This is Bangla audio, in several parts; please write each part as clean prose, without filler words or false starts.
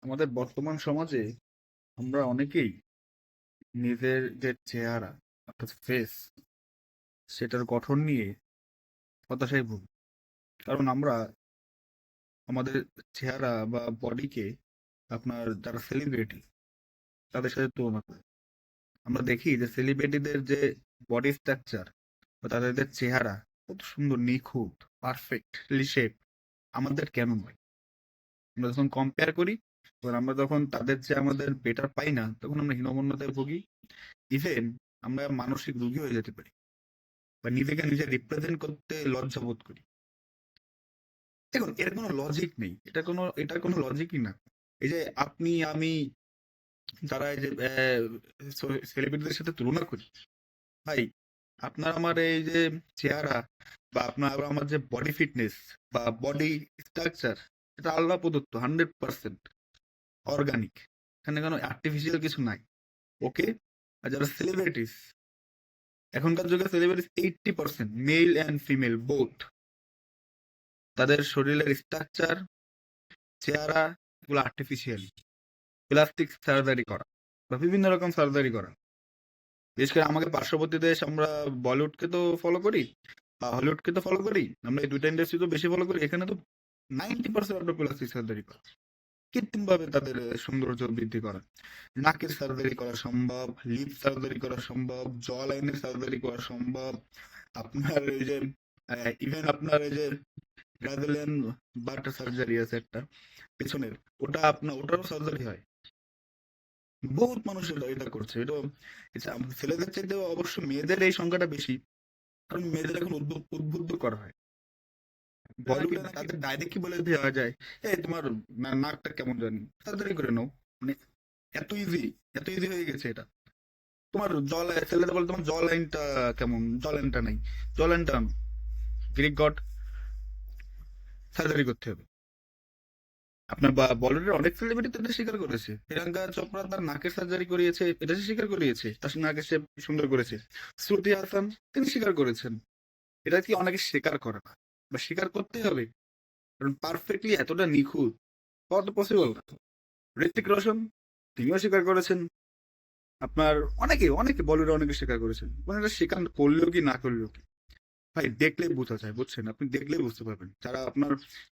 আমাদের বর্তমান সমাজে আমরা অনেকেই নিজের যে চেহারা অর্থাৎ ফেস সেটার গঠন নিয়ে হতাশায় ভুগি। কারণ আমরা আমাদের চেহারা বা বডিকে আপনার যারা সেলিব্রিটি তাদের সাথে তুলনা করি। আমরা দেখি যে সেলিব্রিটিদের যে বডি স্ট্রাকচার বা তাদের যে চেহারা কত সুন্দর, নিখুঁত, পারফেক্টলি শেপ। আমাদের কেন নয়? আমরা যখন কম্পেয়ার করি, তখন আমরা যখন তাদের চেয়ে আমাদের বেটার পাই না, তখন আমরা হীনমন্যতায় ভুগি। ইভেন আমরা মানসিক রোগী হয়ে যেতে পারি বা নিজেকে নিজে রিপ্রেজেন্ট করতে লজ্জা বোধ করি। দেখুন, এর কোনো লজিক নেই। এটা কোনো লজিকই না। এই যে আপনি আমি যারা এই যে সেলিব্রিটিদের সাথে তুলনা করি, ভাই আপনার আমার এই যে চেহারা বা আপনার আমার যে বডি ফিটনেস বা বডি স্ট্রাকচার, এটা আল্লাহ প্রদত্ত 100% অর্গানিক। এখানে কোনো আর্টিফিশিয়াল কিছু নাই। ওকে। আর যারা সেলিব্রিটিস, এখনকার যুগে celebrities 80% male and female both, তাদের শরীরের স্ট্রাকচার, চেহারা, এগুলো আর্টিফিশিয়াল, প্লাস্টিক সার্জারি করা বা বিভিন্ন রকম সার্জারি করা। বিশেষ করে আমাদের পার্শ্ববর্তী দেশ, আমরা বলিউডকে তো ফলো করি বা হলিউডকে তো ফলো করি, আমরা এই দুইটা ইন্ডাস্ট্রি তো বেশি ফলো করি। এখানে তো 90% আপনার প্লাস্টিক সার্জারি করা, কৃত্রিম ভাবে তাদের সৌন্দর্য বৃদ্ধি করা। নাকের সার্জারি করা সম্ভব, লিপ সার্জারি করা সম্ভব, জ লাইনের সার্জারি করা সম্ভব। আপনার এই যে ইভেন আপনার এই যে ব্রাজিলিয়ান বাট সার্জারি আছে একটা পেছনের, ওটা আপনার ওটারও সার্জারি হয়। বহুত মানুষ এটা করছে। এটা ছেলেদের চাইতে অবশ্য মেয়েদের এই সংখ্যাটা বেশি, কারণ মেয়েদের এখন উদ্বুদ্ধ করা হয়। বলিউডে নাকি তাদের ডাইরেক্ট কি বলে দেওয়া যায়, এই তোমার নাকটা কেমন জানি সার্জারি করে নাও। মানে এত ইজি, এত ইজি হয়ে গেছে এটা। তোমার ছেলেদের বলে তোমার জ লাইনটা কেমন, জ লাইনটা নাই, জ লাইনটা আনো, গ্রিক গড, সার্জারি করতে হবে। আপনার বলিউডের অনেক সেলিব্রিটি তো এটা স্বীকার করেছে। প্রিয়াঙ্কা চোপড়া তার নাকের সার্জারি করিয়েছে, এটা সে স্বীকার করিয়েছে, তার নাকে সে সুন্দর করেছে। শ্রুতি হাসান, তিনি স্বীকার করেছেন। এটা কি অনেকে স্বীকার করে না বা স্বীকার করতেই হবে, কারণ পারফেক্টলি এতটা নিখুঁত কত পসিবল না। ঋত্বিক রোশন, তিনিও স্বীকার করেছেন। আপনার অনেকে অনেকে বলিউডে অনেকে স্বীকার করেছেন। মানে এটা স্বীকার করলেও কি না করলেও কি, ভাই দেখলেই বোঝা যায়, বুঝছেন? আপনি দেখলেই বুঝতে পারবেন। যারা আপনার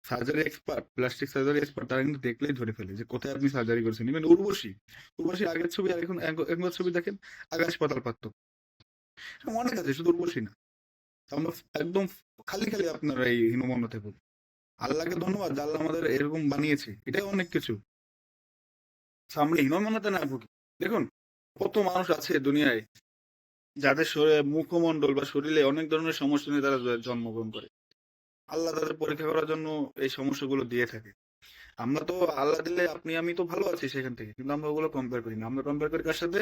surgery expert, plastic surgery expert, তারা কিন্তু দেখলেই ধরে ফেলে যে কোথায় আপনি সার্জারি করেছেন। ইভেন উর্বশী, উর্বশীর আগের ছবি আর এখনকার ছবি দেখেন, আকাশ পাতাল পার্থক্য। অনেক আছে, শুধু উর্বশী না। আমরা একদম খালি খালি আপনার এই হীনমন্যতায় ভুগি। আল্লাহকে ধন্যবাদ যে আল্লাহ আমাদের এরকম বানিয়েছে, এটাই অনেক কিছু। আমরা হীনমন্যতা না ভুগি। দেখুন, কত মানুষ আছে দুনিয়ায় যাদের মুখমণ্ডল বা শরীরে অনেক ধরনের সমস্যা নিয়ে তারা জন্মগ্রহণ করে। আল্লাহ তাদের পরীক্ষা করার জন্য এই সমস্যাগুলো দিয়ে থাকে। আমরা তো আল্লাহ দিলে আপনি আমি তো ভালো আছি সেখান থেকে, কিন্তু আমরা ওগুলো কম্পেয়ার করি না। আমরা কম্পেয়ার করি কার সাথে?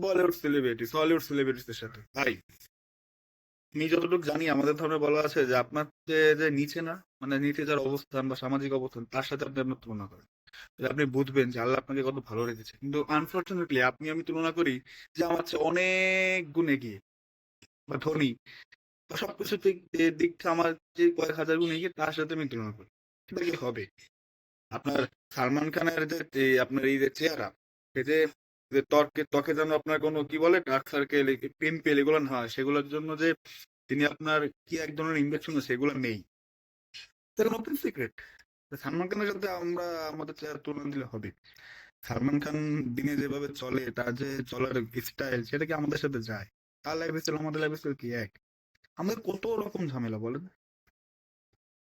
বলিউড সেলিব্রিটিস, হলিউড সেলিব্রিটিসের সাথে। ভাই, আমি যতটুকু জানি আমাদের ধর্মে বলা আছে যে আপনার যে নিচে না, মানে নিচে যার অবস্থান বা সামাজিক অবস্থান, তার সাথে আপনি আপনার তুলনা করেন। তাহলে আপনি বুঝবেন যে আল্লাহ আপনাকে কত ভালো রেখেছে। কিন্তু আনফরচুনেটলি আপনি আমি তুলনা করি যে আমার চেয়ে অনেক গুণ এগিয়ে বা ধনী বা সবকিছু দিক থেকে আমার যে কয়েক হাজার গুণ এগিয়ে, তার সাথে আমি তুলনা করি। এটা কি হবে? আপনার সালমান খানের যে আপনার এই যে চেহারা, এই যে যে ত্বকে ত্বকে যেন আপনার কোনো কি বলে ডার্ক সার্কেল, পিম্পল এগুলো না হয়, সেগুলোর জন্য যে তিনি আপনার কি এক ধরনের ইনজেকশন, সেগুলো নেই। এটা ওপেন সিক্রেট। সালমান খানের সাথে আমরা আমাদের চেহারা তুলনা দিলে হবে? সালমান খান দিনে যেভাবে চলে, তার যে চলার স্টাইল, সেটা কি আমাদের সাথে যায়? তার লাইফ স্টাইল আমাদের লাইফ স্টাইল কি এক? আমাদের কত রকম ঝামেলা বলেন।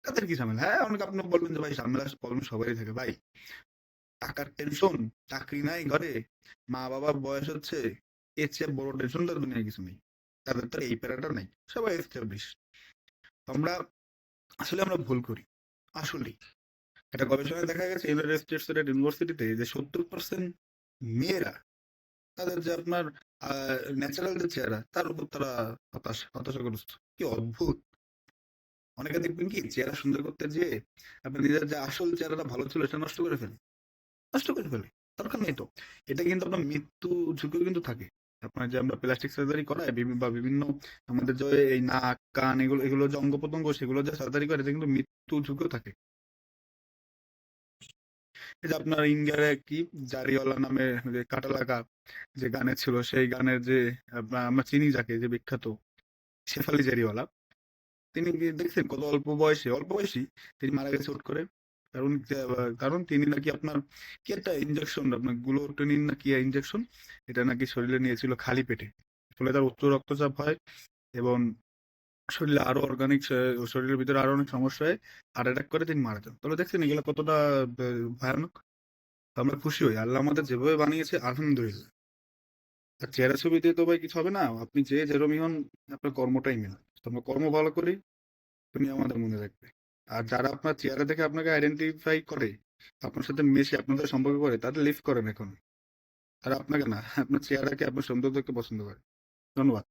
তাদের কি ঝামেলা? হ্যাঁ, অনেক আপনি বলবেন যে ভাই ঝামেলা প্রবলেম সবারই থাকে। ভাই, টাকার টেনশন, চাকরি নাই ঘরে, মা বাবার বয়স হচ্ছে, এর চেয়ে বড় টেনশন তার দুনিয়ায় কিছু নেই। তাদের তো এই প্যারাটা নেই, সবাই এস্টাবলিশ। আমরা আসলে আমরা ভুল করি আসলে। একটা গবেষণায় দেখা গেছে ইউনাইটেড স্টেটস এর ইউনিভার্সিটিতে যে 70% মেয়েরা তাদের যে আপনার ন্যাচারাল যে চেহারা, তার উপর তারা হতাশাগ্রস্ত। কি অদ্ভুত! অনেকে দেখবেন কি চেহারা সুন্দর করতে যেয়ে আপনার নিজের যে আসল চেহারাটা ভালো ছিল সেটা নষ্ট করে ফেলে। নষ্ট করে ফেলে। দরকার নেই তো। এটা কিন্তু আপনার মৃত্যু ঝুঁকিও কিন্তু থাকে। আপনার যে আমরা প্লাস্টিক সার্জারি করাই বা বিভিন্ন আমাদের যে এই নাক, কান, এগুলো এগুলো যে অঙ্গ-প্রত্যঙ্গ সেগুলো যে সার্জারি করে, এতে কিন্তু মৃত্যু ঝুঁকিও থাকে। এই যে আপনার ইন্ডিয়ার কি জারিওয়ালা নামে যে কাটা লাগা যে গানে ছিল, সেই গানের যে আমরা চিনি যাকে, যে বিখ্যাত শেফালি জারিওয়ালা, তিনি কি দেখছেন কত অল্প বয়সী তিনি মারা গেছে হুট করে? কারণ কারণ তিনি নাকি আপনার কি একটা ইনজেকশন, আপনার গ্লুটোনিন না কি ইনজেকশন, এটা নাকি শরীরে নিয়েছিল খালি পেটে। ফলে তার উচ্চ রক্তচাপ হয় এবং শরীরে আরো শরীরের ভিতরে আরো অনেক সমস্যা হয়, হার্ট অ্যাটাক করে তিনি মারা যান। তাহলে দেখছেন এগুলো কতটা ভয়ানক। তো আমরা খুশি হই আল্লাহ আমাদের যেভাবে বানিয়েছে, আলহামদুলিল্লাহ। আর চেহারা ছবিতে তো ভাই কিছু হবে না, আপনি যে যেরমই হন, আপনার কর্মটাই মেন। তো আমরা কর্ম ভালো করি, তুমি আমাদের মনে রাখবে। আর যারা আপনার চেহারা দেখে আপনাকে আইডেন্টিফাই করে, আপনার সাথে মিশে আপনাদের সম্পর্ক করে, তাদের লিভ করেন এখন। আর আপনাকে না, আপনার চেহারাকে, আপনার সৌন্দর্যকে পছন্দ করে। ধন্যবাদ।